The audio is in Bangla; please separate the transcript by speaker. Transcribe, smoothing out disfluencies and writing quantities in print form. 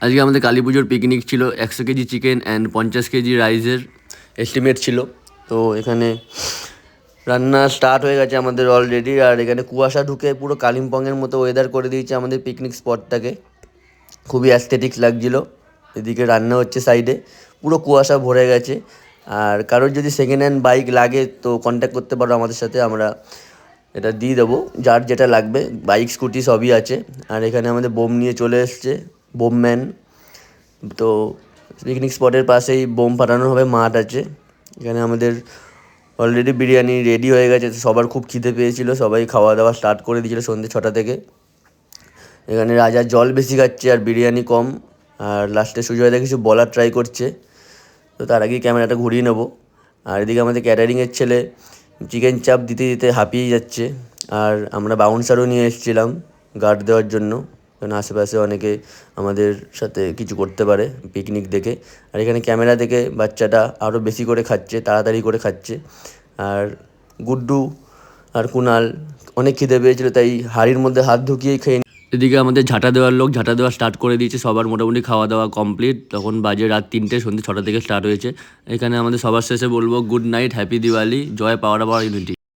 Speaker 1: আজকে আমাদের কালী পুজোর পিকনিক ছিল। 100 কেজি চিকেন অ্যান্ড 50 কেজি রাইসের এস্টিমেট ছিল। তো এখানে রান্না স্টার্ট হয়ে গেছে আমাদের অলরেডি। আর এখানে কুয়াশা ঢুকে পুরো কালিম্পংয়ের মতো ওয়েদার করে দিয়েছে আমাদের পিকনিক স্পটটাকে। খুবই অ্যাস্থেটিক্স লাগছিল। এদিকে রান্না হচ্ছে সাইডে, পুরো কুয়াশা ভরে গেছে। আর কারোর যদি সেকেন্ড হ্যান্ড বাইক লাগে তো কন্ট্যাক্ট করতে পারো আমাদের সাথে, আমরা এটা দিয়ে দেবো যার যেটা লাগবে। বাইক স্কুটি সবই আছে। আর এখানে আমাদের বোম নিয়ে চলে এসছে বোমম্যান। তো পিকনিক স্পটের পাশেই বোম ফাটানো হবে, মাঠ আছে। এখানে আমাদের অলরেডি বিরিয়ানি রেডি হয়ে গেছে। সবার খুব খিদে পেয়েছিল, সবাই খাওয়া দাওয়া স্টার্ট করে দিয়েছিল সন্ধ্যে 6টা থেকে। এখানে রাজা জল বেশি খাচ্ছে আর বিরিয়ানি কম। আর লাস্টে সুজয়দা কিছু বলার ট্রাই করছে, তো তার আগেই ক্যামেরাটা ঘুরিয়ে নেবো। আর এদিকে আমাদের ক্যাটারিংয়ের ছেলে চিকেন চাপ দিতে দিতে হাঁপিয়ে যাচ্ছে। আর আমরা বাউন্সারও নিয়ে এসেছিলাম গার্ড দেওয়ার জন্য, কারণ আশেপাশে অনেকে আমাদের সাথে কিছু করতে পারে পিকনিক দেখে। আর এখানে ক্যামেরা দেখে বাচ্চাটা আরও বেশি করে খাচ্ছে, তাড়াতাড়ি করে খাচ্ছে। আর গুড্ডু আর কুনাল অনেক খিদে পেয়েছিল, তাই হাঁড়ির মধ্যে হাত ঢুকিয়েই খেয়ে। এদিকে আমাদের ঝাঁটা দেওয়ার লোক ঝাঁটা দেওয়া স্টার্ট করে দিয়েছে। সবার মোটামুটি খাওয়া দাওয়া কমপ্লিট। তখন বাজে রাত 3টে, সন্ধ্যে 6টা থেকে স্টার্ট হয়েছে। এখানে আমাদের সবার শেষে বলবো গুড নাইট, হ্যাপি দিওয়ালি, জয় পাওয়ার ইউনিটি।